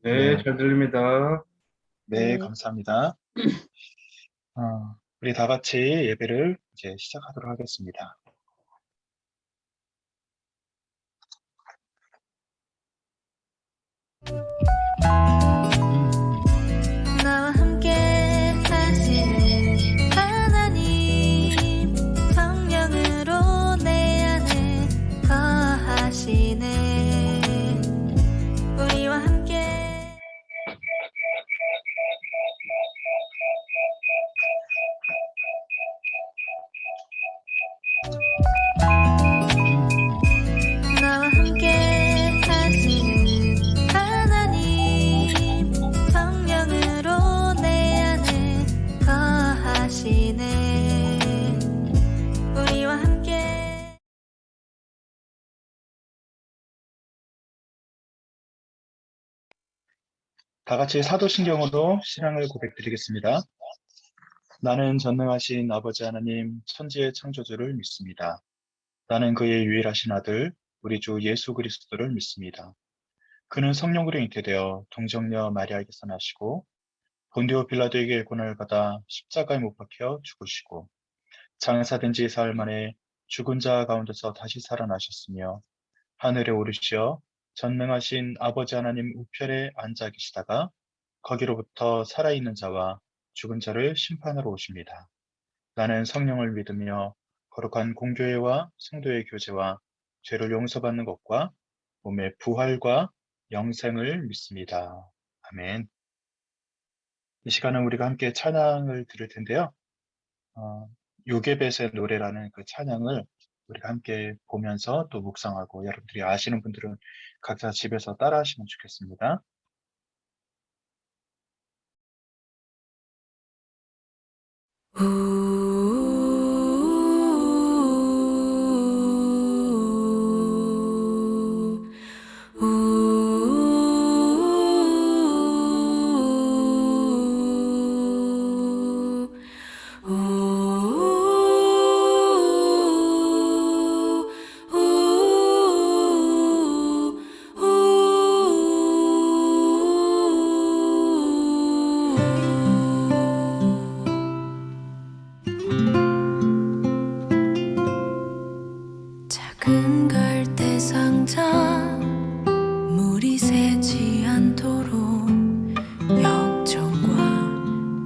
네, 네, 잘 들립니다. 네, 네, 감사합니다. 우리 다 같이 예배를 이제 시작하도록 하겠습니다. 나와 함께 하시는 하나님 성령으로 내 안에 거하시네. 우리와 함께 나와 함께 하시는 하나님 성령으로 내 안에 거하시네. 우리와 함께 다 같이 사도신경으로 신앙을 고백드리겠습니다. 나는 전능하신 아버지 하나님 천지의 창조주를 믿습니다. 나는 그의 유일하신 아들 우리 주 예수 그리스도를 믿습니다. 그는 성령으로 잉태되어 동정녀 마리아에게서 나시고 본디오 빌라도에게 고난을 받아 십자가에 못 박혀 죽으시고 장사된 지 사흘 만에 죽은 자 가운데서 다시 살아나셨으며 하늘에 오르시어 전능하신 아버지 하나님 우편에 앉아 계시다가 거기로부터 살아있는 자와 죽은 자를 심판하러 오십니다. 나는 성령을 믿으며 거룩한 공교회와 성도의 교제와 죄를 용서받는 것과 몸의 부활과 영생을 믿습니다. 아멘. 이 시간은 우리가 함께 찬양을 들을 텐데요. 요게벳의 노래라는 그 찬양을 우리가 함께 보면서 또 묵상하고 여러분들이 아시는 분들은 각자 집에서 따라 하시면 좋겠습니다. 작은 갈대 상자 물이 새지 않도록 역청과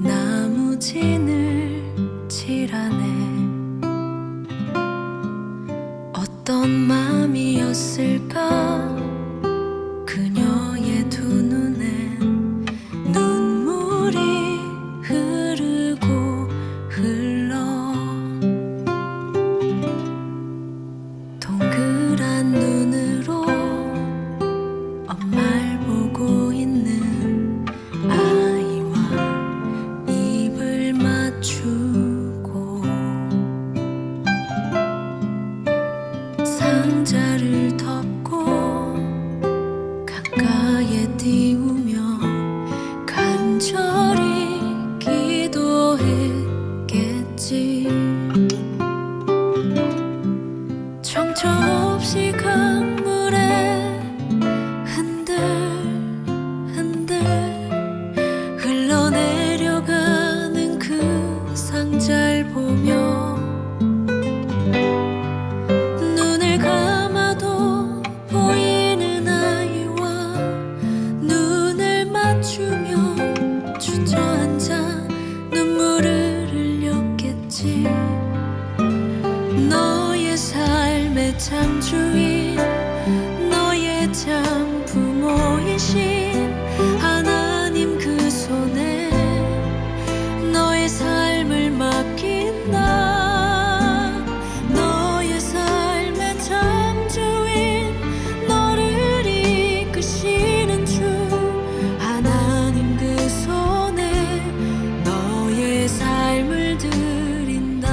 나무진을 칠하네. 어떤 맘이었을까 그녀의 두 눈엔 눈물이 흐르고 흘러 동그란 눈으로 엄마를 보고 있는 아이와 입을 맞추고 상자를 덮고 강가에 띄우며 간절히 기도했겠지. 정처 없이 강물에 흔들흔들 흘러내려가는 그 상자를 보며 눈을 감아도 보이는 아이와 눈을 맞추며 주저앉아 눈물을 흘렸겠지. 너의 삶의 창주인 너의 참 부모이신 하나님 그 손에 너의 삶을 맡긴다. 너의 삶의 창주인 너를 이끄시는 주 하나님 그 손에 너의 삶을 드린다.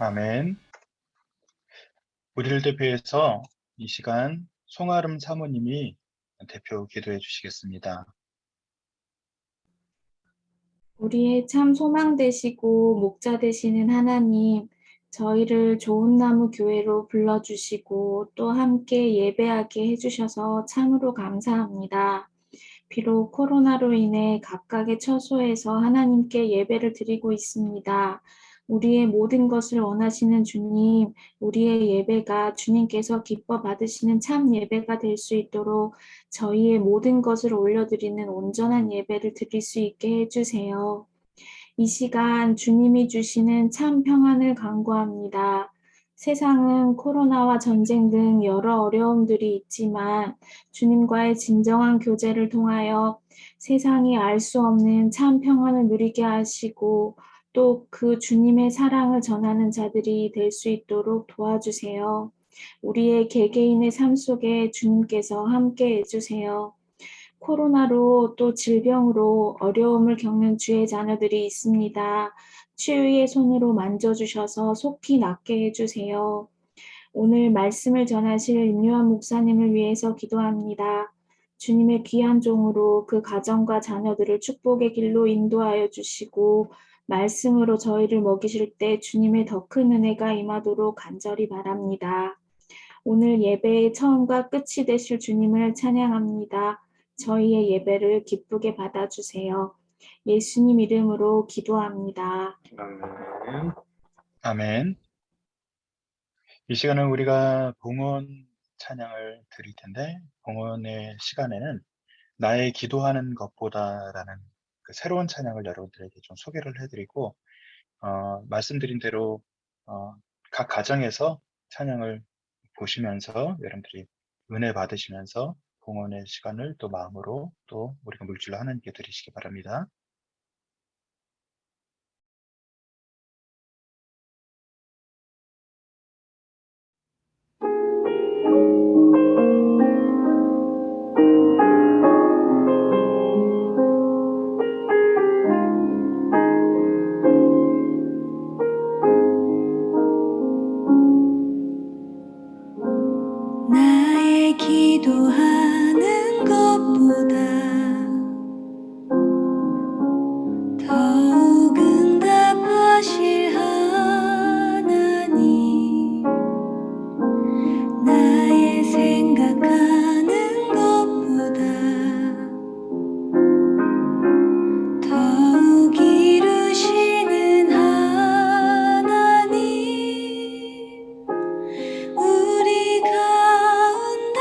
아멘. 우리를 대표해서 이 시간 송아름 사모님이 대표 기도해 주시겠습니다. 우리의 참 소망 되시고 목자 되시는 하나님, 저희를 좋은 나무 교회로 불러주시고 또 함께 예배하게 해주셔서 참으로 감사합니다. 비록 코로나로 인해 각각의 처소에서 하나님께 예배를 드리고 있습니다. 우리의 모든 것을 원하시는 주님, 우리의 예배가 주님께서 기뻐 받으시는 참 예배가 될 수 있도록 저희의 모든 것을 올려드리는 온전한 예배를 드릴 수 있게 해주세요. 이 시간 주님이 주시는 참 평안을 간구합니다. 세상은 코로나와 전쟁 등 여러 어려움들이 있지만 주님과의 진정한 교제를 통하여 세상이 알 수 없는 참 평안을 누리게 하시고 또 그 주님의 사랑을 전하는 자들이 될 수 있도록 도와주세요. 우리의 개개인의 삶 속에 주님께서 함께 해주세요. 코로나로 또 질병으로 어려움을 겪는 주의 자녀들이 있습니다. 치유의 손으로 만져주셔서 속히 낫게 해주세요. 오늘 말씀을 전하실 임요한 목사님을 위해서 기도합니다. 주님의 귀한 종으로 그 가정과 자녀들을 축복의 길로 인도하여 주시고 말씀으로 저희를 먹이실 때 주님의 더 큰 은혜가 임하도록 간절히 바랍니다. 오늘 예배의 처음과 끝이 되실 주님을 찬양합니다. 저희의 예배를 기쁘게 받아주세요. 예수님 이름으로 기도합니다. 아멘. 아멘. 이 시간은 우리가 봉헌 찬양을 드릴 텐데, 봉헌의 시간에는 나의 기도하는 것보다라는 그 새로운 찬양을 여러분들에게 좀 소개를 해드리고, 말씀드린 대로 각 가정에서 찬양을 보시면서 여러분들이 은혜 받으시면서 봉헌의 시간을 또 마음으로 또 우리가 물질로 하나님께 드리시기 바랍니다. 나의 기도하는 것보다 더욱 응답하실 하나님, 나의 생각하는 것보다 더욱 이루시는 하나님, 우리 가운데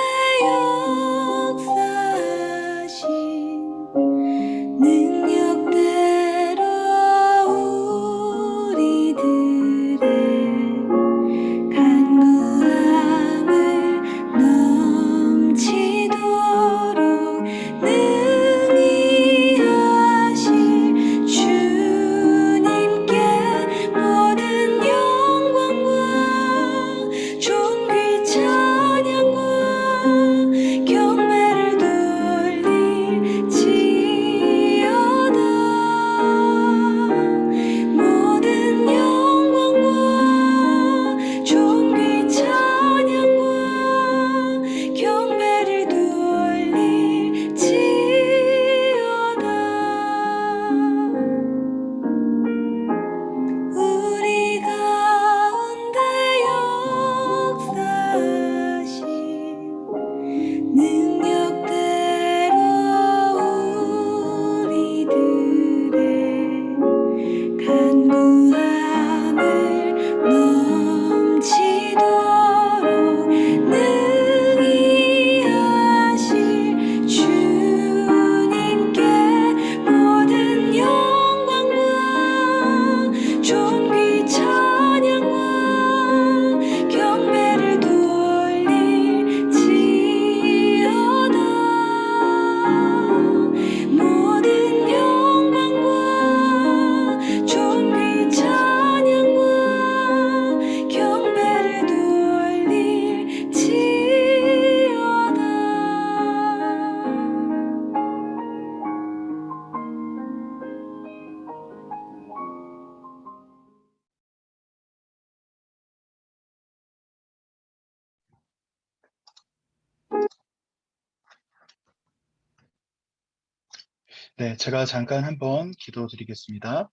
네, 제가 잠깐 한번 기도드리겠습니다.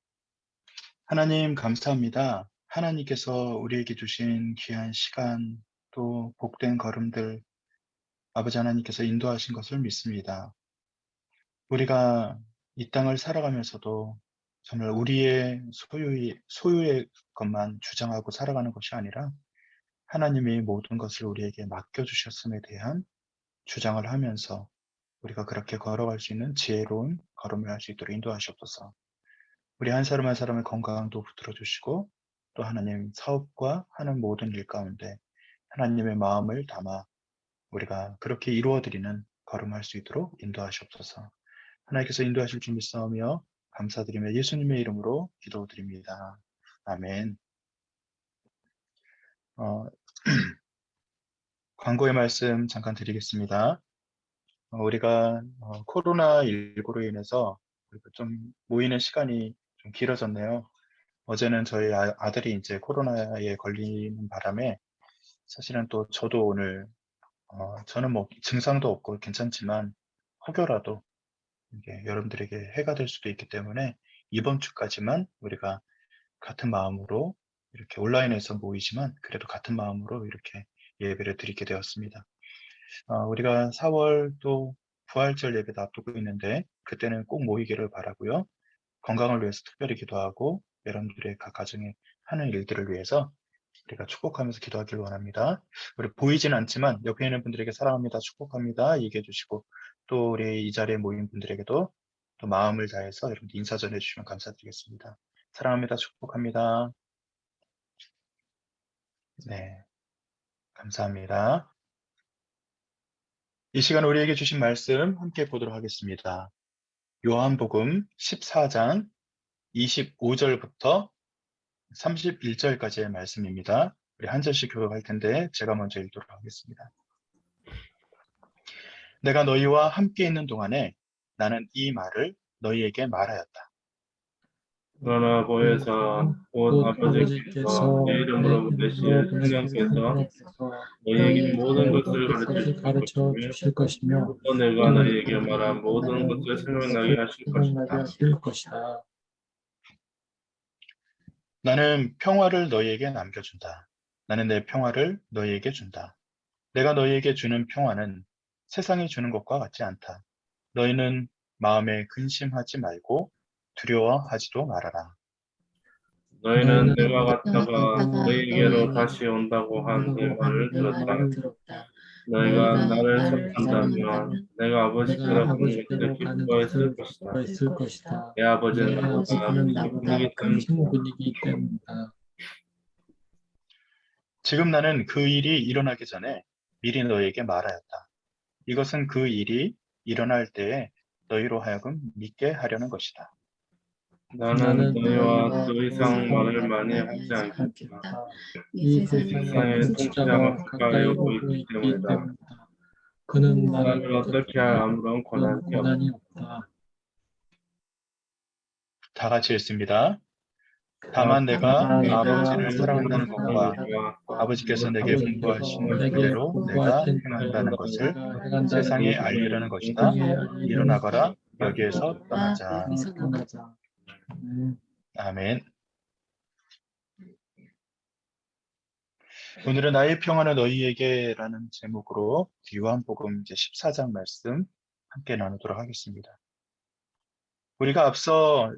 하나님 감사합니다. 하나님께서 우리에게 주신 귀한 시간 또 복된 걸음들 아버지 하나님께서 인도하신 것을 믿습니다. 우리가 이 땅을 살아가면서도 정말 우리의 소유의 것만 주장하고 살아가는 것이 아니라 하나님이 모든 것을 우리에게 맡겨주셨음에 대한 주장을 하면서 우리가 그렇게 걸어갈 수 있는 지혜로운 걸음을 할 수 있도록 인도하시옵소서. 우리 한 사람 한 사람의 건강도 붙들어 주시고 또 하나님 사업과 하는 모든 일 가운데 하나님의 마음을 담아 우리가 그렇게 이루어드리는 걸음할 수 있도록 인도하시옵소서. 하나님께서 인도하실 줄 믿사오며 감사드리며 예수님의 이름으로 기도드립니다. 아멘. 어, 광고의 말씀 잠깐 드리겠습니다. 우리가 코로나19로 인해서 우리가 좀 모이는 시간이 좀 길어졌네요. 어제는 저희 아들이 이제 코로나에 걸리는 바람에 사실은 또 저도 오늘 저는 뭐 증상도 없고 괜찮지만 혹여라도 이게 여러분들에게 해가 될 수도 있기 때문에 이번 주까지만 우리가 같은 마음으로 이렇게 온라인에서 모이지만 그래도 같은 마음으로 이렇게 예배를 드리게 되었습니다. 우리가 4월 또 부활절 예배도 앞두고 있는데 그때는 꼭 모이기를 바라고요. 건강을 위해서 특별히 기도하고 여러분들의 각 가정에 하는 일들을 위해서 우리가 축복하면서 기도하기를 원합니다. 우리 보이진 않지만 옆에 있는 분들에게 사랑합니다, 축복합니다 얘기해 주시고 또 우리 이 자리에 모인 분들에게도 또 마음을 다해서 여러분들 인사 전해 주시면 감사드리겠습니다. 사랑합니다, 축복합니다. 네, 감사합니다. 이 시간 우리에게 주신 말씀 함께 보도록 하겠습니다. 요한복음 14장 25절부터 31절까지의 말씀입니다. 우리 한 절씩 교독할 텐데 제가 먼저 읽도록 하겠습니다. 내가 너희와 함께 있는 동안에 나는 이 말을 너희에게 말하였다. 그러나 보혜사 곧 아버지께서 내 이름으로 보내실 성령께서 너희에게 모든 것을 가르쳐 주실 것이며 또 내가 너희에게 말한 모든 것을 생각나게 하실 것이다. 나는 평화를 너희에게 남겨준다. 나는 내 평화를 너희에게 준다. 내가 너희에게 주는 평화는 세상이 주는 것과 같지 않다. 너희는 마음에 근심하지 말고 두려워하지도 말아라. 너희는 내가 갔다가 너희에게로 다시 온다고 한 내 말을 들었다. 너희가 나를 찾는다면 내가 아버지께로 가는 것을 기뻐했을 것이다. 내 아버지는 나보다 큰 분이기 때문이다. 지금 나는 그 일이 일어나기 전에 미리 너희에게 말하였다. 이것은 그 일이 일어날 때에 너희로 하여금 믿게 하려는 것이다. 나는 너희와 더 이상 말을 많이 하지 않겠다. 이 세상의 통치자가 가까이 오고 있기 때문이다. 그는 나를 어떻게 할 아무런 권한이 없다. 다 같이 읽습니다. 다만 내가 아버지를 사랑한다는 것과 아버지께서 내게 분부하신 그대로 내가 행한다는 것을 세상에 알리려는 것이다. 일어나거라, 여기에서 떠나자. 아멘. 오늘은 나의 평화는 너희에게라는 제목으로 요한복음 이제 14장 말씀 함께 나누도록 하겠습니다. 우리가 앞서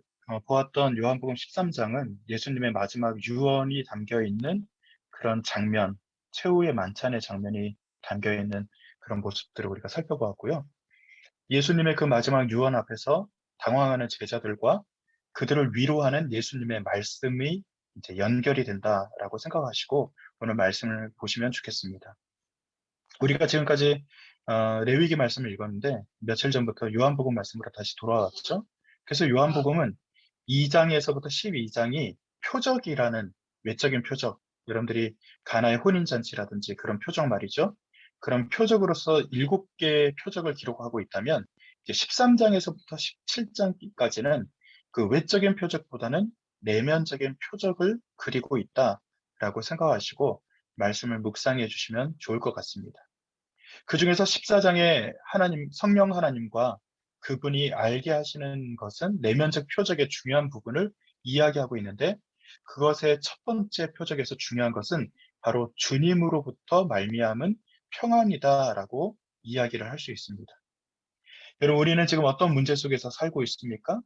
보았던 요한복음 13장은 예수님의 마지막 유언이 담겨 있는 그런 장면, 최후의 만찬의 장면이 담겨 있는 그런 모습들을 우리가 살펴보았고요. 예수님의 그 마지막 유언 앞에서 당황하는 제자들과 그들을 위로하는 예수님의 말씀이 이제 연결이 된다라고 생각하시고 오늘 말씀을 보시면 좋겠습니다. 우리가 지금까지 레위기 말씀을 읽었는데 며칠 전부터 요한복음 말씀으로 다시 돌아왔죠. 그래서 요한복음은 2장에서부터 12장이 표적이라는 외적인 표적, 여러분들이 가나의 혼인잔치라든지 그런 표적 말이죠. 그런 표적으로서 7개의 표적을 기록하고 있다면 이제 13장에서부터 17장까지는 그 외적인 표적보다는 내면적인 표적을 그리고 있다라고 생각하시고 말씀을 묵상해 주시면 좋을 것 같습니다. 그 중에서 14장에 하나님, 성령 하나님과 그분이 알게 하시는 것은 내면적 표적의 중요한 부분을 이야기하고 있는데 그것의 첫 번째 표적에서 중요한 것은 바로 주님으로부터 말미암은 평안이다라고 이야기를 할 수 있습니다. 여러분, 우리는 지금 어떤 문제 속에서 살고 있습니까?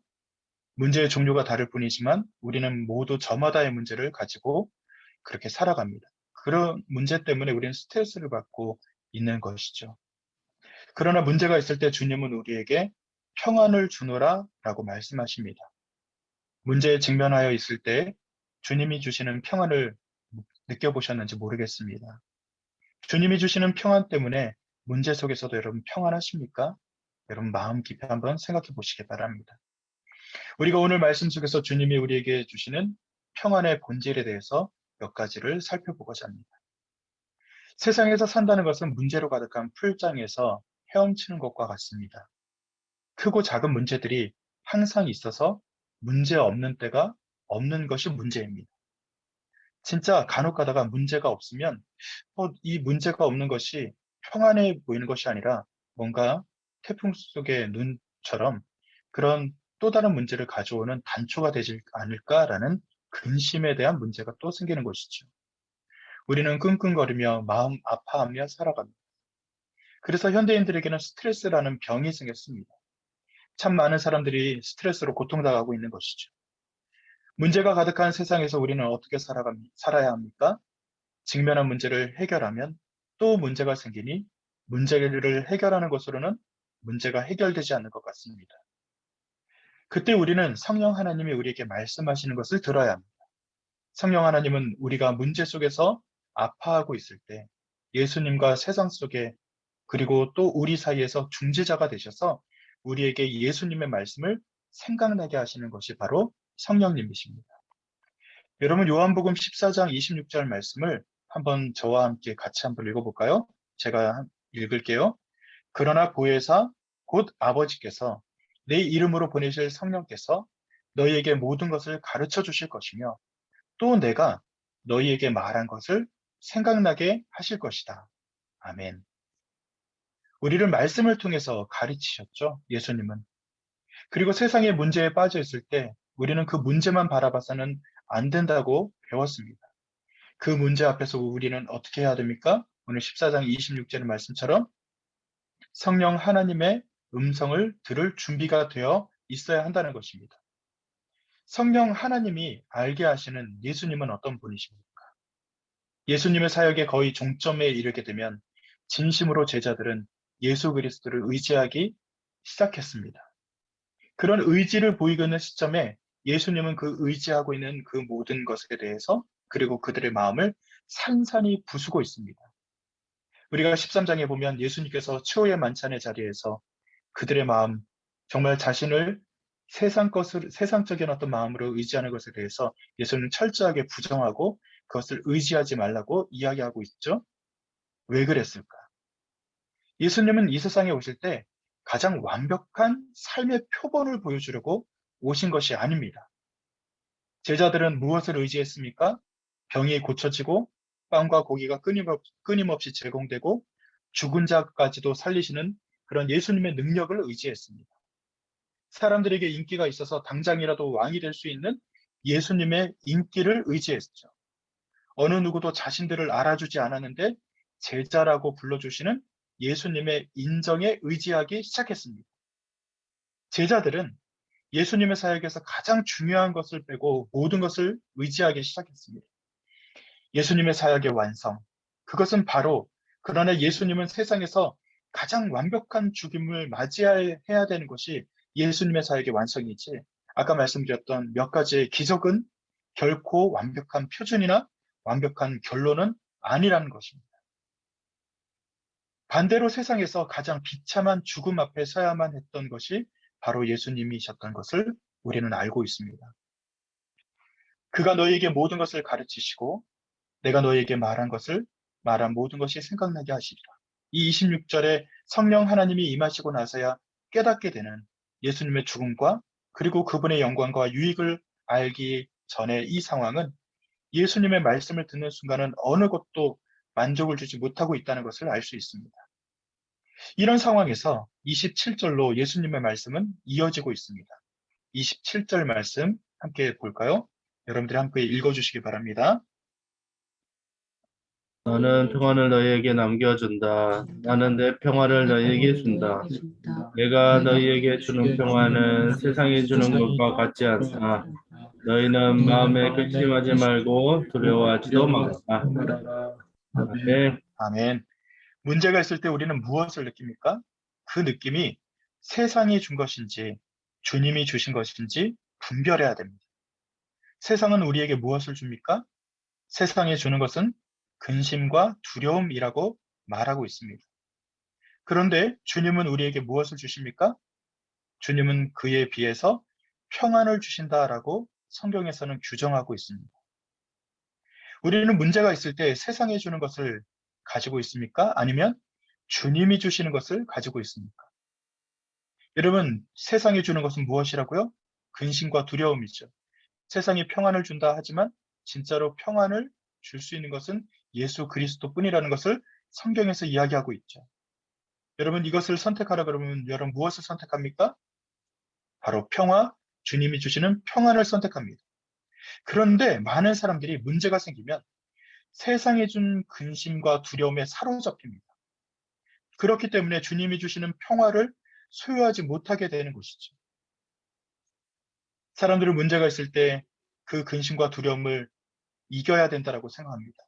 문제의 종류가 다를 뿐이지만 우리는 모두 저마다의 문제를 가지고 그렇게 살아갑니다. 그런 문제 때문에 우리는 스트레스를 받고 있는 것이죠. 그러나 문제가 있을 때 주님은 우리에게 평안을 주노라라고 말씀하십니다. 문제에 직면하여 있을 때 주님이 주시는 평안을 느껴보셨는지 모르겠습니다. 주님이 주시는 평안 때문에 문제 속에서도 여러분 평안하십니까? 여러분 마음 깊이 한번 생각해 보시기 바랍니다. 우리가 오늘 말씀 속에서 주님이 우리에게 주시는 평안의 본질에 대해서 몇 가지를 살펴보고자 합니다. 세상에서 산다는 것은 문제로 가득한 풀장에서 헤엄치는 것과 같습니다. 크고 작은 문제들이 항상 있어서 문제 없는 때가 없는 것이 문제입니다. 진짜 간혹 가다가 문제가 없으면 이 문제가 없는 것이 평안해 보이는 것이 아니라 뭔가 태풍 속의 눈처럼 그런 또 다른 문제를 가져오는 단초가 되지 않을까라는 근심에 대한 문제가 또 생기는 것이죠. 우리는 끙끙거리며 마음 아파하며 살아갑니다. 그래서 현대인들에게는 스트레스라는 병이 생겼습니다. 참 많은 사람들이 스트레스로 고통당하고 있는 것이죠. 문제가 가득한 세상에서 우리는 어떻게 살아야 합니까? 직면한 문제를 해결하면 또 문제가 생기니 문제를 해결하는 것으로는 문제가 해결되지 않는 것 같습니다. 그때 우리는 성령 하나님이 우리에게 말씀하시는 것을 들어야 합니다. 성령 하나님은 우리가 문제 속에서 아파하고 있을 때 예수님과 세상 속에 그리고 또 우리 사이에서 중재자가 되셔서 우리에게 예수님의 말씀을 생각나게 하시는 것이 바로 성령님이십니다. 여러분 요한복음 14장 26절 말씀을 한번 저와 함께 같이 한번 읽어볼까요? 제가 읽을게요. 그러나 보혜사 곧 아버지께서 내 이름으로 보내실 성령께서 너희에게 모든 것을 가르쳐 주실 것이며 또 내가 너희에게 말한 것을 생각나게 하실 것이다. 아멘. 우리를 말씀을 통해서 가르치셨죠, 예수님은. 그리고 세상의 문제에 빠져 있을 때 우리는 그 문제만 바라봐서는 안 된다고 배웠습니다. 그 문제 앞에서 우리는 어떻게 해야 됩니까? 오늘 14장 26절 말씀처럼 성령 하나님의 음성을 들을 준비가 되어 있어야 한다는 것입니다. 성령 하나님이 알게 하시는 예수님은 어떤 분이십니까? 예수님의 사역의 거의 종점에 이르게 되면 진심으로 제자들은 예수 그리스도를 의지하기 시작했습니다. 그런 의지를 보이고 있는 시점에 예수님은 그 의지하고 있는 그 모든 것에 대해서 그리고 그들의 마음을 산산이 부수고 있습니다. 우리가 13장에 보면 예수님께서 최후의 만찬의 자리에서 그들의 마음, 정말 자신을 세상적인 어떤 마음으로 의지하는 것에 대해서 예수님은 철저하게 부정하고 그것을 의지하지 말라고 이야기하고 있죠. 왜 그랬을까? 예수님은 이 세상에 오실 때 가장 완벽한 삶의 표본을 보여주려고 오신 것이 아닙니다. 제자들은 무엇을 의지했습니까? 병이 고쳐지고 빵과 고기가 끊임없이 제공되고 죽은 자까지도 살리시는 그런 예수님의 능력을 의지했습니다. 사람들에게 인기가 있어서 당장이라도 왕이 될 수 있는 예수님의 인기를 의지했죠. 어느 누구도 자신들을 알아주지 않았는데 제자라고 불러주시는 예수님의 인정에 의지하기 시작했습니다. 제자들은 예수님의 사역에서 가장 중요한 것을 빼고 모든 것을 의지하기 시작했습니다. 예수님의 사역의 완성, 그것은 바로 그러나 예수님은 세상에서 가장 완벽한 죽임을 맞이해야 되는 것이 예수님의 사역의 완성이지 아까 말씀드렸던 몇 가지의 기적은 결코 완벽한 표준이나 완벽한 결론은 아니라는 것입니다. 반대로 세상에서 가장 비참한 죽음 앞에 서야만 했던 것이 바로 예수님이셨던 것을 우리는 알고 있습니다. 그가 너희에게 모든 것을 가르치시고 내가 너희에게 말한 모든 것이 생각나게 하시리라. 이 26절에 성령 하나님이 임하시고 나서야 깨닫게 되는 예수님의 죽음과 그리고 그분의 영광과 유익을 알기 전에 이 상황은 예수님의 말씀을 듣는 순간은 어느 것도 만족을 주지 못하고 있다는 것을 알 수 있습니다. 이런 상황에서 27절로 예수님의 말씀은 이어지고 있습니다. 27절 말씀 함께 볼까요? 여러분들이 함께 읽어주시기 바랍니다. 나는 평안을 너희에게 남겨준다. 나는 내 평화를 너희에게 준다. 내가 너희에게 주는 평화는 세상이 주는 것과 같지 않다. 너희는 마음에 근심하지 말고 두려워하지도 말아라. 아멘. 아멘. 문제가 있을 때 우리는 무엇을 느낍니까? 그 느낌이 세상이 준 것인지 주님이 주신 것인지 분별해야 됩니다. 세상은 우리에게 무엇을 줍니까? 세상에 주는 것은 근심과 두려움이라고 말하고 있습니다. 그런데 주님은 우리에게 무엇을 주십니까? 주님은 그에 비해서 평안을 주신다라고 성경에서는 규정하고 있습니다. 우리는 문제가 있을 때 세상에 주는 것을 가지고 있습니까? 아니면 주님이 주시는 것을 가지고 있습니까? 여러분, 세상에 주는 것은 무엇이라고요? 근심과 두려움이죠. 세상이 평안을 준다 하지만 진짜로 평안을 줄 수 있는 것은 예수 그리스도뿐이라는 것을 성경에서 이야기하고 있죠. 여러분, 이것을 선택하라 그러면 여러분 무엇을 선택합니까? 바로 평화, 주님이 주시는 평안을 선택합니다. 그런데 많은 사람들이 문제가 생기면 세상에 준 근심과 두려움에 사로잡힙니다. 그렇기 때문에 주님이 주시는 평화를 소유하지 못하게 되는 것이죠. 사람들은 문제가 있을 때 그 근심과 두려움을 이겨야 된다고 생각합니다.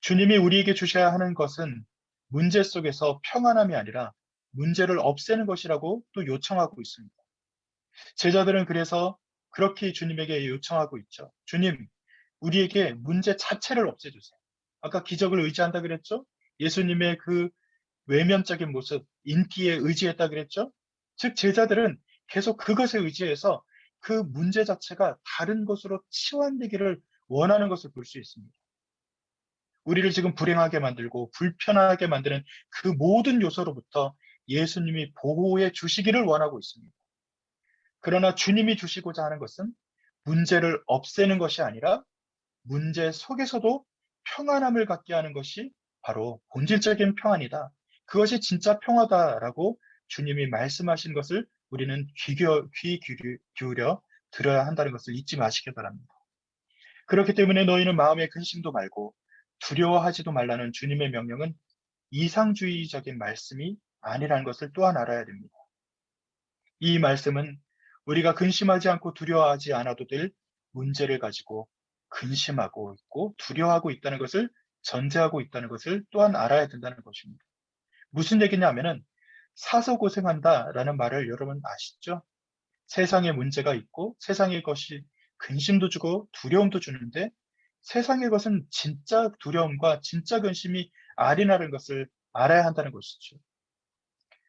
주님이 우리에게 주셔야 하는 것은 문제 속에서 평안함이 아니라 문제를 없애는 것이라고 또 요청하고 있습니다. 제자들은 그래서 그렇게 주님에게 요청하고 있죠. 주님, 우리에게 문제 자체를 없애주세요. 아까 기적을 의지한다 그랬죠? 예수님의 그 외면적인 모습, 인기에 의지했다 그랬죠? 즉, 제자들은 계속 그것에 의지해서 그 문제 자체가 다른 것으로 치환되기를 원하는 것을 볼 수 있습니다. 우리를 지금 불행하게 만들고 불편하게 만드는 그 모든 요소로부터 예수님이 보호해 주시기를 원하고 있습니다. 그러나 주님이 주시고자 하는 것은 문제를 없애는 것이 아니라 문제 속에서도 평안함을 갖게 하는 것이 바로 본질적인 평안이다. 그것이 진짜 평화다라고 주님이 말씀하신 것을 우리는 귀 기울여 들어야 한다는 것을 잊지 마시기 바랍니다. 그렇기 때문에 너희는 마음에 근심도 말고 두려워하지도 말라는 주님의 명령은 이상주의적인 말씀이 아니라는 것을 또한 알아야 됩니다. 이 말씀은 우리가 근심하지 않고 두려워하지 않아도 될 문제를 가지고 근심하고 있고 두려워하고 있다는 것을 전제하고 있다는 것을 또한 알아야 된다는 것입니다. 무슨 얘기냐면은 사서 고생한다라는 말을 여러분 아시죠? 세상에 문제가 있고 세상의 것이 근심도 주고 두려움도 주는데 세상의 것은 진짜 두려움과 진짜 근심이 아니라는 것을 알아야 한다는 것이죠.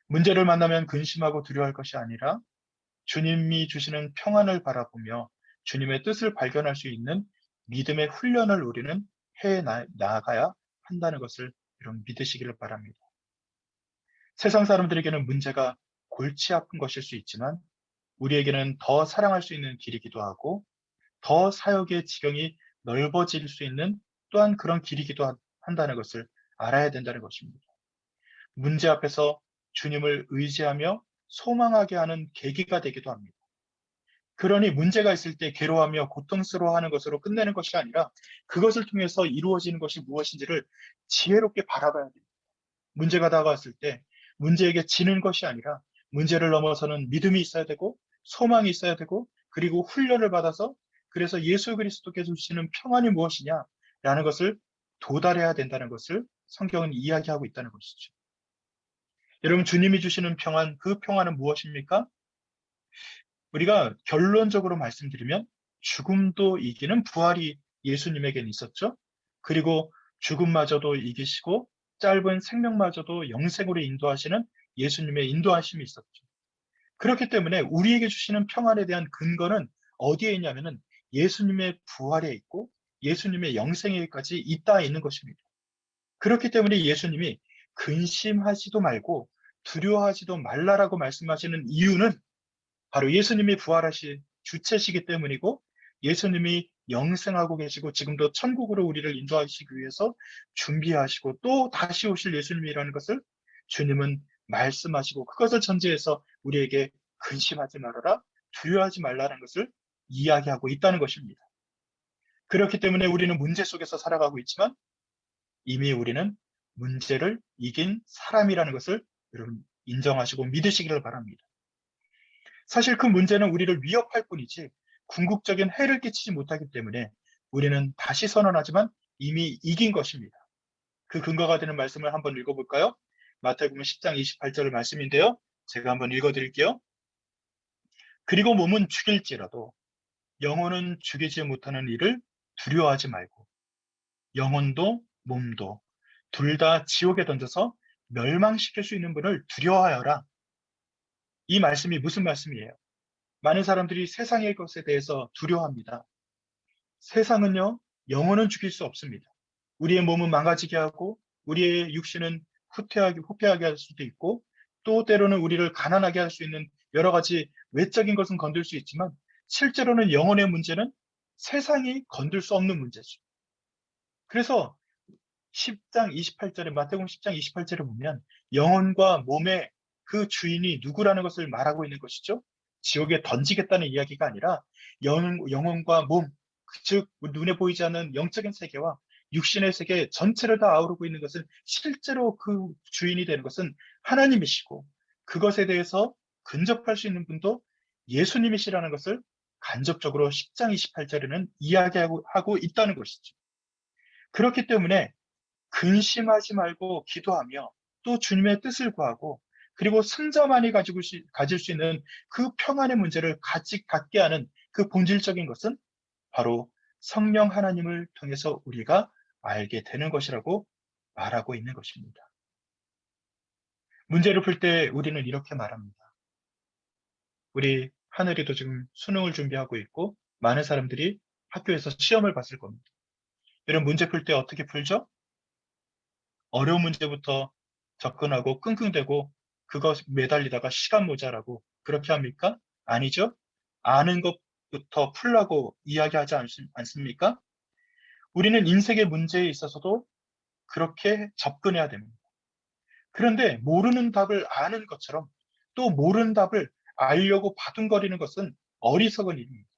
문제를 만나면 근심하고 두려워할 것이 아니라 주님이 주시는 평안을 바라보며 주님의 뜻을 발견할 수 있는 믿음의 훈련을 우리는 해 나가야 한다는 것을 여러분 믿으시기를 바랍니다. 세상 사람들에게는 문제가 골치 아픈 것일 수 있지만 우리에게는 더 사랑할 수 있는 길이기도 하고 더 사역의 지경이 넓어질 수 있는 또한 그런 길이기도 한다는 것을 알아야 된다는 것입니다. 문제 앞에서 주님을 의지하며 소망하게 하는 계기가 되기도 합니다. 그러니 문제가 있을 때 괴로워하며 고통스러워하는 것으로 끝내는 것이 아니라 그것을 통해서 이루어지는 것이 무엇인지를 지혜롭게 바라봐야 됩니다. 문제가 다가왔을 때 문제에게 지는 것이 아니라 문제를 넘어서는 믿음이 있어야 되고 소망이 있어야 되고 그리고 훈련을 받아서 그래서 예수 그리스도께서 주시는 평안이 무엇이냐라는 것을 도달해야 된다는 것을 성경은 이야기하고 있다는 것이죠. 여러분 주님이 주시는 평안, 그 평안은 무엇입니까? 우리가 결론적으로 말씀드리면 죽음도 이기는 부활이 예수님에게는 있었죠. 그리고 죽음마저도 이기시고 짧은 생명마저도 영생으로 인도하시는 예수님의 인도하심이 있었죠. 그렇기 때문에 우리에게 주시는 평안에 대한 근거는 어디에 있냐면은 예수님의 부활에 있고 예수님의 영생에까지 있는 것입니다. 그렇기 때문에 예수님이 근심하지도 말고 두려워하지도 말라라고 말씀하시는 이유는 바로 예수님이 부활하신 주체시기 때문이고 예수님이 영생하고 계시고 지금도 천국으로 우리를 인도하시기 위해서 준비하시고 또 다시 오실 예수님이라는 것을 주님은 말씀하시고 그것을 전제해서 우리에게 근심하지 말아라, 두려워하지 말라는 것을 이야기하고 있다는 것입니다. 그렇기 때문에 우리는 문제 속에서 살아가고 있지만 이미 우리는 문제를 이긴 사람이라는 것을 여러분 인정하시고 믿으시기를 바랍니다. 사실 그 문제는 우리를 위협할 뿐이지 궁극적인 해를 끼치지 못하기 때문에 우리는 다시 선언하지만 이미 이긴 것입니다. 그 근거가 되는 말씀을 한번 읽어볼까요? 마태복음 10장 28절 말씀인데요. 제가 한번 읽어드릴게요. 그리고 몸은 죽일지라도 영혼은 죽이지 못하는 일을 두려워하지 말고 영혼도 몸도 둘 다 지옥에 던져서 멸망시킬 수 있는 분을 두려워하여라. 이 말씀이 무슨 말씀이에요? 많은 사람들이 세상의 것에 대해서 두려워합니다. 세상은요, 영혼은 죽일 수 없습니다. 우리의 몸은 망가지게 하고 우리의 육신은 후퇴하게 할 수도 있고 또 때로는 우리를 가난하게 할 수 있는 여러 가지 외적인 것은 건들 수 있지만 실제로는 영혼의 문제는 세상이 건들 수 없는 문제죠. 그래서 10장 28절에 마태복음 10장 28절에 보면 영혼과 몸의 그 주인이 누구라는 것을 말하고 있는 것이죠. 지옥에 던지겠다는 이야기가 아니라 영혼과 몸, 즉 눈에 보이지 않는 영적인 세계와 육신의 세계 전체를 다 아우르고 있는 것은 실제로 그 주인이 되는 것은 하나님이시고 그것에 대해서 근접할 수 있는 분도 예수님이시라는 것을 간접적으로 10장 28절에는 이야기하고 있다는 것이죠. 그렇기 때문에 근심하지 말고 기도하며 또 주님의 뜻을 구하고 그리고 승자만이 가질 수 있는 그 평안의 문제를 갖게 하는 그 본질적인 것은 바로 성령 하나님을 통해서 우리가 알게 되는 것이라고 말하고 있는 것입니다. 문제를 풀 때 우리는 이렇게 말합니다. 우리 하늘이도 지금 수능을 준비하고 있고 많은 사람들이 학교에서 시험을 봤을 겁니다. 이런 문제 풀 때 어떻게 풀죠? 어려운 문제부터 접근하고 끙끙대고 그것 매달리다가 시간 모자라고 그렇게 합니까? 아니죠. 아는 것부터 풀라고 이야기하지 않습니까? 우리는 인생의 문제에 있어서도 그렇게 접근해야 됩니다. 그런데 모르는 답을 아는 것처럼 또 모르는 답을 알려고 바둥거리는 것은 어리석은 일입니다.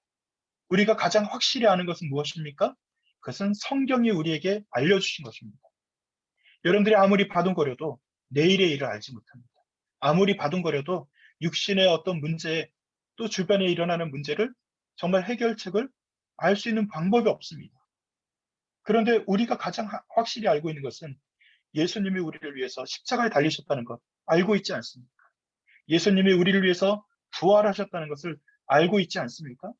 우리가 가장 확실히 아는 것은 무엇입니까? 그것은 성경이 우리에게 알려주신 것입니다. 여러분들이 아무리 바둥거려도 내일의 일을 알지 못합니다. 아무리 바둥거려도 육신의 어떤 문제, 또 주변에 일어나는 문제를 정말 해결책을 알 수 있는 방법이 없습니다. 그런데 우리가 가장 확실히 알고 있는 것은 예수님이 우리를 위해서 십자가에 달리셨다는 것 알고 있지 않습니까? 예수님이 우리를 위해서 부활하셨다는 것을 알고 있지 않습니까?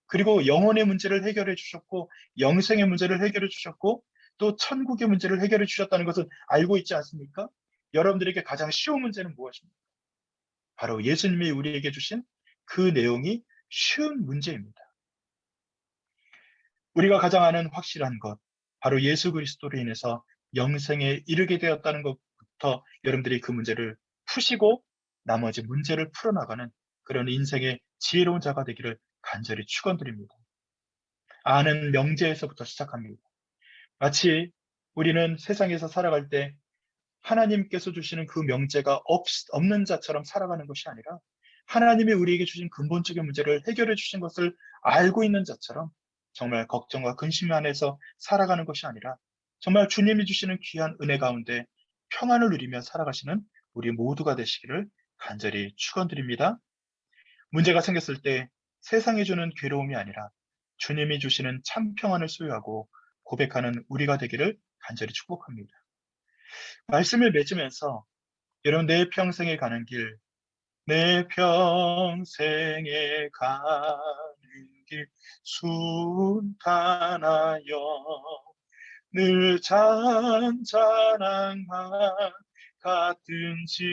그리고 영혼의 문제를 해결해 주셨고 영생의 문제를 해결해 주셨고 또 천국의 문제를 해결해 주셨다는 것을 알고 있지 않습니까? 여러분들에게 가장 쉬운 문제는 무엇입니까? 바로 예수님이 우리에게 주신 그 내용이 쉬운 문제입니다. 우리가 가장 아는 확실한 것, 바로 예수 그리스도로 인해서 영생에 이르게 되었다는 것부터 여러분들이 그 문제를 푸시고 나머지 문제를 풀어나가는 그런 인생의 지혜로운 자가 되기를 간절히 축원드립니다. 아는 명제에서부터 시작합니다. 마치 우리는 세상에서 살아갈 때 하나님께서 주시는 그 명제가 없는 자처럼 살아가는 것이 아니라 하나님이 우리에게 주신 근본적인 문제를 해결해 주신 것을 알고 있는 자처럼 정말 걱정과 근심 안에서 살아가는 것이 아니라 정말 주님이 주시는 귀한 은혜 가운데 평안을 누리며 살아가시는 우리 모두가 되시기를 간절히 축원드립니다. 문제가 생겼을 때 세상이 주는 괴로움이 아니라 주님이 주시는 참 평안을 소유하고 고백하는 우리가 되기를 간절히 축복합니다. 말씀을 맺으면서 여러분 내 평생에 가는 길, 내 평생에 가는 길 순탄하여 늘 잔잔한 말 같든지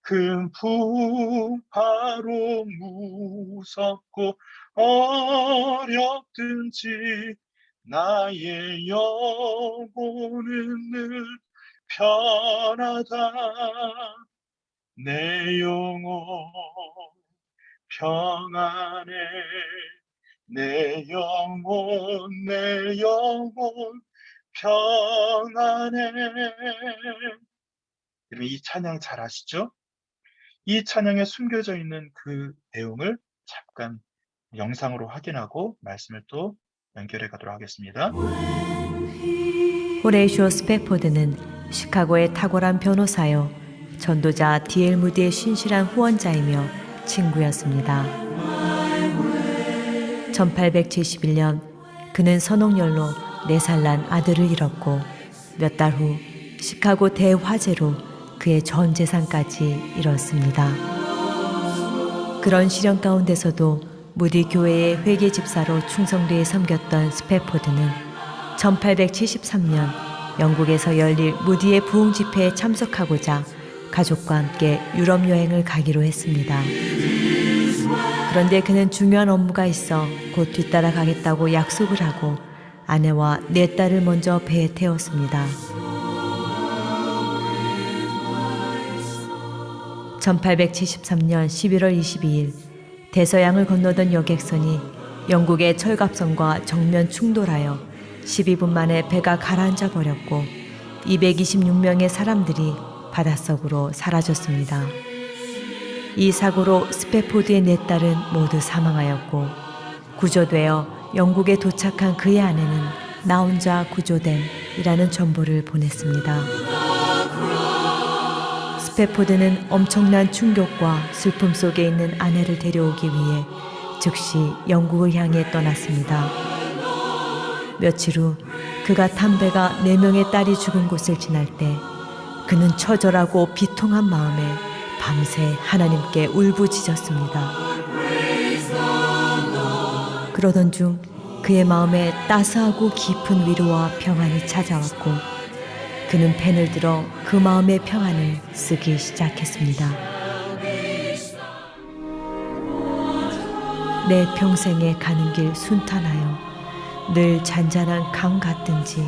큰 풍파로 무섭고 어렵든지 나의 영혼은 늘 편하다. 내 영혼 평안해. 내 영혼 평안해. 여러분 이 찬양 잘 아시죠? 이 찬양에 숨겨져 있는 그 내용을 잠깐 영상으로 확인하고 말씀을 또 연결해 가도록 하겠습니다. 호레이쇼 스페포드는 시카고의 탁월한 변호사요, 전도자 D.L. 무디의 신실한 후원자이며 친구였습니다. 1871년 그는 선홍열로 4살 난 아들을 잃었고 몇 달 후 시카고 대화재로 그의 전 재산까지 잃었습니다. 그런 시련 가운데서도 무디 교회의 회계 집사로 충성되이 섬겼던 스페포드는 1873년 영국에서 열릴 무디의 부흥 집회에 참석하고자 가족과 함께 유럽 여행을 가기로 했습니다. 그런데 그는 중요한 업무가 있어 곧 뒤따라 가겠다고 약속을 하고 아내와 4딸을 먼저 배에 태웠습니다. 1873년 11월 22일 대서양을 건너던 여객선이 영국의 철갑선과 정면 충돌하여 12분 만에 배가 가라앉아 버렸고 226명의 사람들이 바닷속으로 사라졌습니다. 이 사고로 스페포드의 4딸은 모두 사망하였고 구조되어 영국에 도착한 그의 아내는 나 혼자 구조됨이라는 전보를 보냈습니다. 스페포드는 엄청난 충격과 슬픔 속에 있는 아내를 데려오기 위해 즉시 영국을 향해 떠났습니다. 며칠 후 그가 탄 배가 4명의 딸이 죽은 곳을 지날 때 그는 처절하고 비통한 마음에 밤새 하나님께 울부짖었습니다. 그러던 중 그의 마음에 따스하고 깊은 위로와 평안이 찾아왔고 그는 펜을 들어 그 마음의 평안을 쓰기 시작했습니다. 내 평생에 가는 길 순탄하여 늘 잔잔한 강 같든지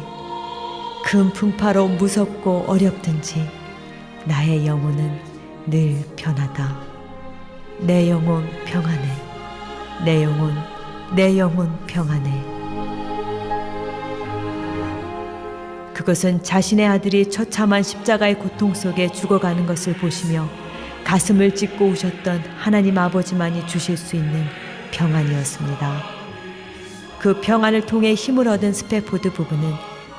큰 풍파로 무섭고 어렵든지 나의 영혼은 늘 편하다. 내 영혼 평안해. 내 영혼 평안해. 그것은 자신의 아들이 처참한 십자가의 고통 속에 죽어가는 것을 보시며 가슴을 찢고 우셨던 하나님 아버지만이 주실 수 있는 평안이었습니다. 그 평안을 통해 힘을 얻은 스페포드 부부는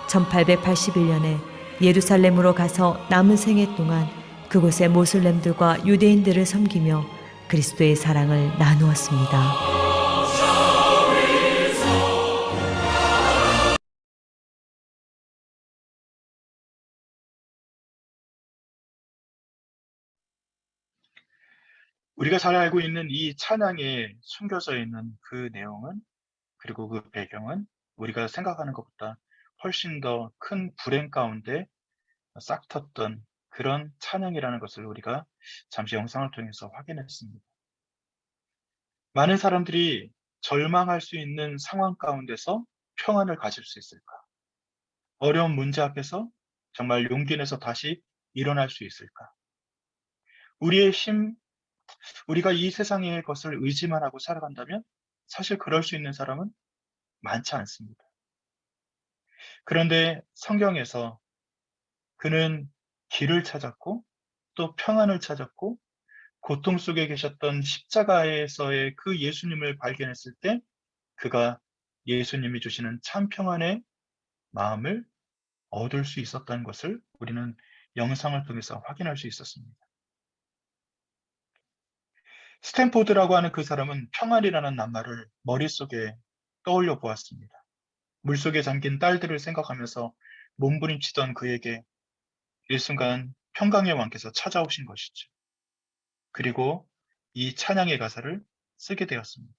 1881년에 예루살렘으로 가서 남은 생애 동안 그곳의 모슬렘들과 유대인들을 섬기며 그리스도의 사랑을 나누었습니다. 우리가 잘 알고 있는 이 찬양에 숨겨져 있는 그 내용은, 그리고 그 배경은 우리가 생각하는 것보다 훨씬 더 큰 불행 가운데 싹 텄던 그런 찬양이라는 것을 우리가 잠시 영상을 통해서 확인했습니다. 많은 사람들이 절망할 수 있는 상황 가운데서 평안을 가질 수 있을까? 어려운 문제 앞에서 정말 용기 내서 다시 일어날 수 있을까? 우리의 힘, 우리가 이 세상의 것을 의지만 하고 살아간다면 사실 그럴 수 있는 사람은 많지 않습니다. 그런데 성경에서 그는 길을 찾았고 또 평안을 찾았고 고통 속에 계셨던 십자가에서의 그 예수님을 발견했을 때 그가 예수님이 주시는 참 평안의 마음을 얻을 수 있었다는 것을 우리는 영상을 통해서 확인할 수 있었습니다. 스탠포드라고 하는 그 사람은 평안이라는 낱말을 머릿속에 떠올려 보았습니다. 물속에 잠긴 딸들을 생각하면서 몸부림치던 그에게 일순간 평강의 왕께서 찾아오신 것이죠. 그리고 이 찬양의 가사를 쓰게 되었습니다.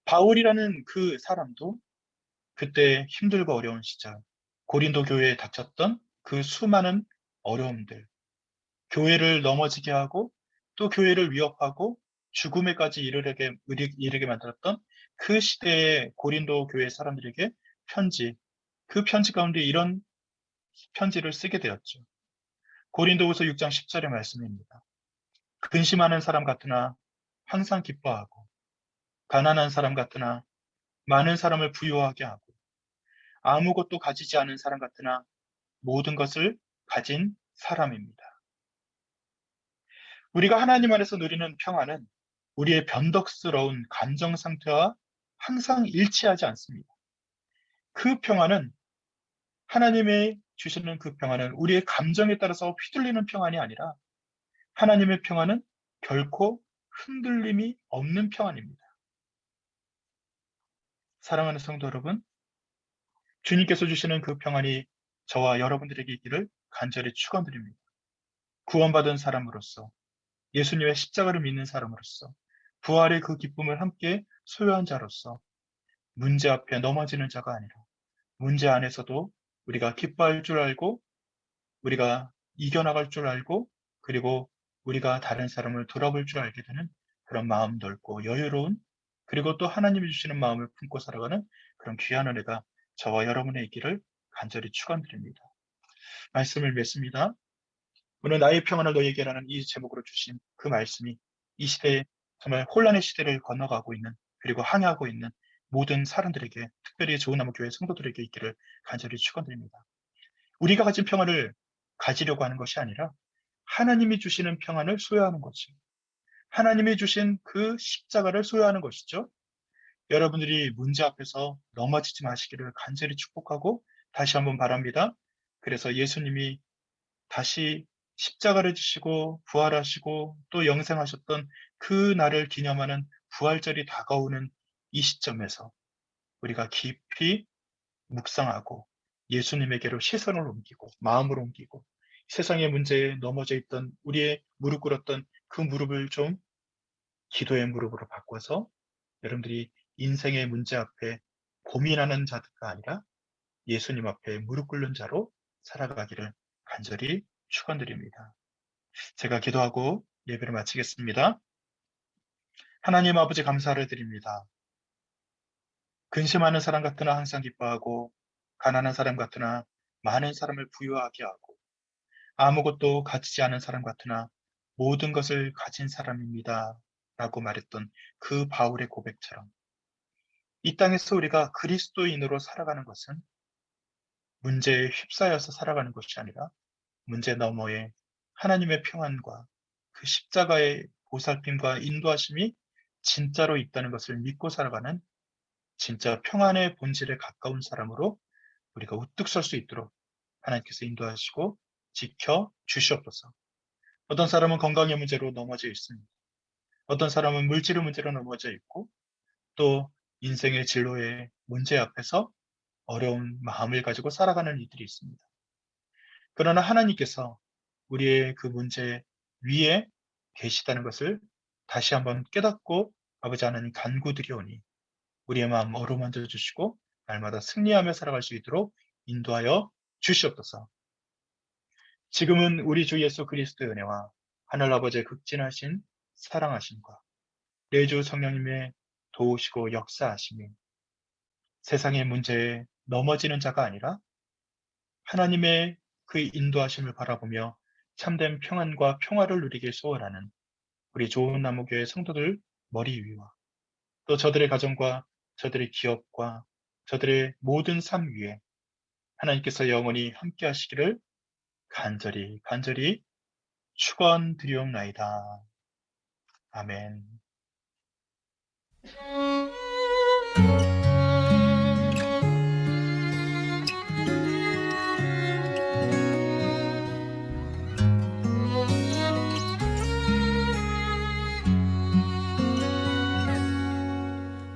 바울이라는 그 사람도 그때 힘들고 어려운 시절, 고린도 교회에 닥쳤던 그 수많은 어려움들, 교회를 넘어지게 하고 또 교회를 위협하고 죽음에까지 이르게 만들었던 그 시대의 고린도 교회 사람들에게 그 편지 가운데 이런 편지를 쓰게 되었죠. 고린도후서 6장 10절의 말씀입니다. 근심하는 사람 같으나 항상 기뻐하고 가난한 사람 같으나 많은 사람을 부유하게 하고 아무것도 가지지 않은 사람 같으나 모든 것을 가진 사람입니다. 우리가 하나님 안에서 누리는 평안은 우리의 변덕스러운 감정 상태와 항상 일치하지 않습니다. 그 평안은 하나님의 주시는 그 평안은 우리의 감정에 따라서 휘둘리는 평안이 아니라 하나님의 평안은 결코 흔들림이 없는 평안입니다. 사랑하는 성도 여러분, 주님께서 주시는 그 평안이 저와 여러분들에게 있기를 간절히 축원드립니다. 구원받은 사람으로서, 예수님의 십자가를 믿는 사람으로서, 부활의 그 기쁨을 함께 소유한 자로서 문제 앞에 넘어지는 자가 아니라 문제 안에서도 우리가 기뻐할 줄 알고 우리가 이겨나갈 줄 알고 그리고 우리가 다른 사람을 돌아볼 줄 알게 되는 그런 마음 넓고 여유로운 그리고 또 하나님이 주시는 마음을 품고 살아가는 그런 귀한 은혜가 저와 여러분의 있기를 간절히 축원드립니다. 말씀을 맺습니다. 오늘 나의 평안을 너에게라는 이 제목으로 주신 그 말씀이 이 시대에 정말 혼란의 시대를 건너가고 있는 그리고 항해하고 있는 모든 사람들에게 특별히 좋은 나무 교회 성도들에게 있기를 간절히 축원드립니다. 우리가 가진 평안을 가지려고 하는 것이 아니라 하나님이 주시는 평안을 소유하는 거죠. 하나님이 주신 그 십자가를 소유하는 것이죠. 여러분들이 문제 앞에서 넘어지지 마시기를 간절히 축복하고 다시 한번 바랍니다. 그래서 예수님이 다시 십자가를 지시고 부활하시고 또 영생하셨던 그 날을 기념하는 부활절이 다가오는 이 시점에서 우리가 깊이 묵상하고 예수님에게로 시선을 옮기고 마음을 옮기고 세상의 문제에 넘어져 있던 우리의 무릎 꿇었던 그 무릎을 좀 기도의 무릎으로 바꿔서 여러분들이 인생의 문제 앞에 고민하는 자가 아니라 예수님 앞에 무릎 꿇는 자로 살아가기를 간절히 축원드립니다. 제가 기도하고 예배를 마치겠습니다. 하나님 아버지 감사를 드립니다. 근심하는 사람 같으나 항상 기뻐하고 가난한 사람 같으나 많은 사람을 부유하게 하고 아무것도 가지지 않은 사람 같으나 모든 것을 가진 사람입니다. 라고 말했던 그 바울의 고백처럼 이 땅에서 우리가 그리스도인으로 살아가는 것은 문제에 휩싸여서 살아가는 것이 아니라 문제 너머에 하나님의 평안과 그 십자가의 보살핌과 인도하심이 진짜로 있다는 것을 믿고 살아가는 진짜 평안의 본질에 가까운 사람으로 우리가 우뚝 설 수 있도록 하나님께서 인도하시고 지켜 주시옵소서. 어떤 사람은 건강의 문제로 넘어져 있습니다. 어떤 사람은 물질의 문제로 넘어져 있고 또 인생의 진로의 문제 앞에서 어려운 마음을 가지고 살아가는 이들이 있습니다. 그러나 하나님께서 우리의 그 문제 위에 계시다는 것을 다시 한번 깨닫고 아버지 하나님 간구드리오니 우리의 마음 어루만져 주시고 날마다 승리하며 살아갈 수 있도록 인도하여 주시옵소서. 지금은 우리 주 예수 그리스도의 은혜와 하늘아버지의 극진하신 사랑하심과 내 주 성령님의 도우시고 역사하심이 세상의 문제에 넘어지는 자가 아니라 하나님의 그 인도하심을 바라보며 참된 평안과 평화를 누리길 소원하는 우리 좋은 나무교회 성도들 머리 위와 또 저들의 가정과 저들의 기업과 저들의 모든 삶 위에 하나님께서 영원히 함께 하시기를 간절히 축원드리옵나이다. 아멘.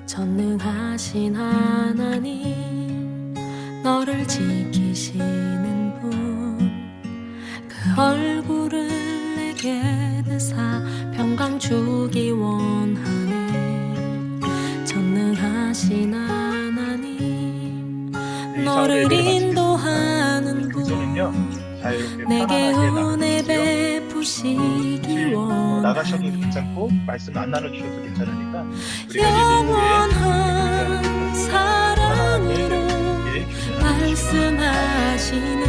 전능하신 하나님 너를 지키시는 분 그 얼굴을 내게 드사 평강 주기 원하네. 전능하신 하나님 너를 인도하는 분 내게 은혜 베푸시기 원하네. 나가셔도 괜찮고 말씀 안 나눠주셔도 괜찮으니까 영원한 사랑으로 말씀하시네.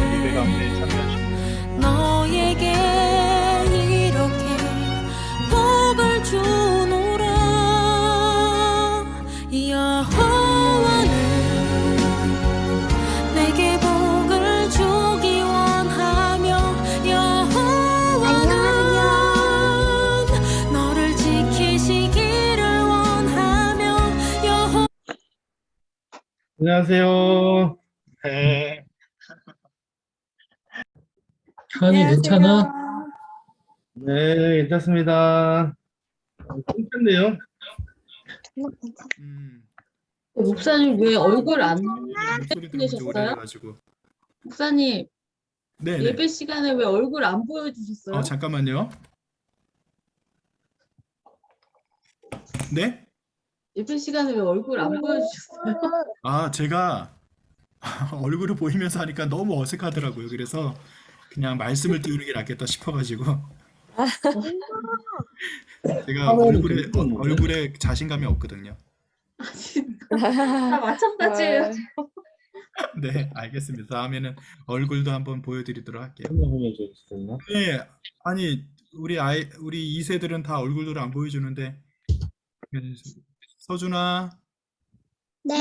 너에게 이렇게 복을 주노라. 여호와는 내게 복을 주기 원하며 안녕하세요. 네. 현이 괜찮아? 네, 괜찮습니다. 괜찮네요. 목사님 왜 얼굴 안 목소리 들으면 좀 보내셨어요? 오래돼가지고. 목사님 네네. 예배 시간에 왜 얼굴 안 보여주셨어요? 잠깐만요. 네? 예배 시간에 왜 얼굴 안 보여주셨어요? 제가 얼굴을 보이면서 하니까 너무 어색하더라고요. 그래서 그냥 말씀을 띄우는 게 낫겠다 싶어가지고 제가 얼굴에 자신감이 없거든요. 다 마찬가지예요. 네, 알겠습니다. 다음에는 얼굴도 한번 보여드리도록 할게요. 설명해 주셨어요. 네, 아니 우리 2세들은 다 얼굴을 안 보여주는데 서준아, 네.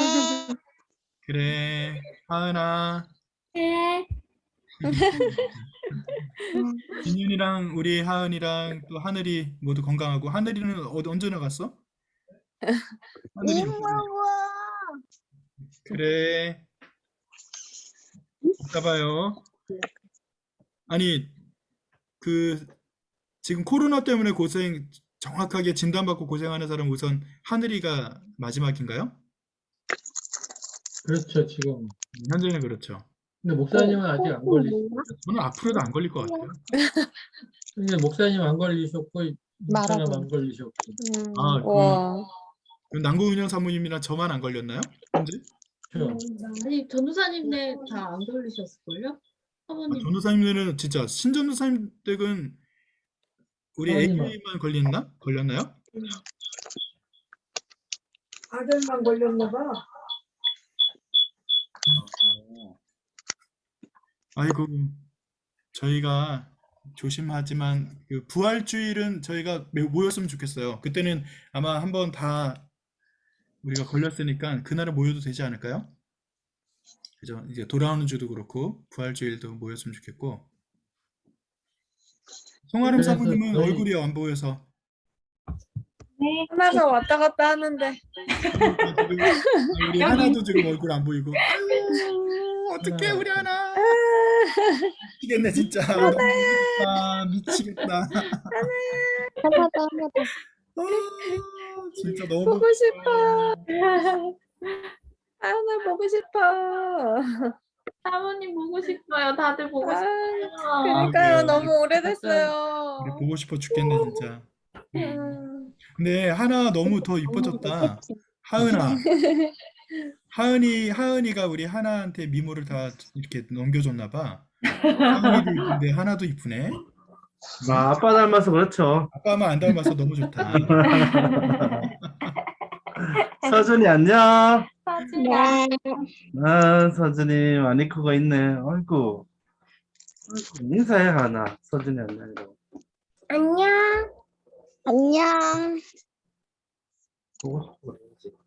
그래, 하은아, 네. 진윤이랑 우리 하은이랑 또 하늘이 모두 건강하고 하늘이는 언제 나갔어? 하늘이 그래. 이따 봐요. 아니 지금 코로나 때문에 정확하게 진단받고 고생하는 사람 우선 하늘이가 마지막인가요? 그렇죠, 지금. 현재는 그렇죠. 근데 목사님은 아직 안 걸리셨고, 저는 앞으로도 안 걸릴 것 같아요. 근데 목사님 안 걸리셨고, 목사님 안 걸리셨고. 그럼 남궁윤영 사모님이랑 저만 안 걸렸나요? 현재? 그렇죠. 아니 전도사님네 다 안 걸리셨을걸요? 사모님 전도사님들은 진짜 신전도사님 댁은 우리 사모님은. AK만 걸렸나요? 아들만 걸렸나 봐. 아이고, 저희가 조심하지만 그 부활주일은 저희가 모였으면 좋겠어요. 그때는 아마 한번 다 우리가 걸렸으니까 그날은 모여도 되지 않을까요? 그죠? 이제 돌아오는 주도 그렇고 부활주일도 모였으면 좋겠고. 송아름 그래서 사부님은 저희- 얼굴이 안 보여서 네. 하나가 왔다 갔다 하는데. 우리 하나도 지금 얼굴 안 보이고. 아유, 어떡해 우리 하나. 미치겠네 진짜. 미치겠다. 하나도 진짜 너무 보고 싶어. 하나 보고 싶어. 사모님 보고 싶어요. 다들 보고 싶어요. 그러니까요. 그래요. 너무 오래됐어요. 우리 보고 싶어 죽겠네 진짜. 음. 근데 하나 너무 더 이뻐졌다. 하은아. 하은이가 우리 하나한테 미모를 다 이렇게 넘겨줬나 봐. 하은이도 이쁜데 하나도 이쁘네. 아빠 닮아서 그렇죠. 아빠만 안 닮아서 너무 좋다. 서준이 안녕. 네. 서준이 많이 크고 있네. 아이고. 인사해 하나. 서준이 안녕. 안녕. 안녕. 보고 싶어.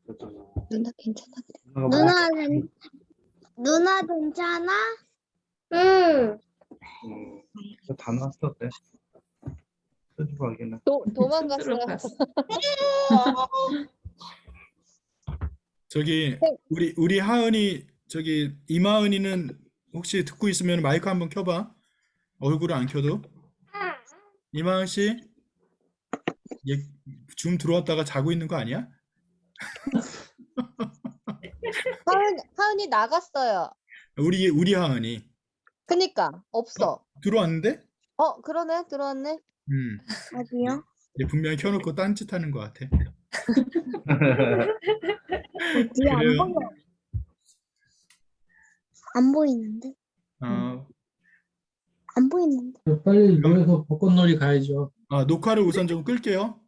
서준아. 누나 괜찮아? 누나가 누나 괜찮아? 응. 다 나왔어. 네. 서준이 확인해. 도망갔어요. 저기 우리 하은이 저기 이마은이는 혹시 듣고 있으면 마이크 한번 켜봐. 얼굴을 안 켜도. 이마은 씨, 얘 줌 들어왔다가 자고 있는 거 아니야? 하은이 나갔어요. 우리 하은이 그니까 없어. 들어왔는데? 그러네. 들어왔네. 어디요? 얘 분명히 켜놓고 딴짓하는 것 같아. 뒤에 안 그래요. 보여. 안 보이는데? 어, 안 보이는데? 빨리 모여서 벚꽃놀이 가야죠. 녹화를 우선 좀 끌게요.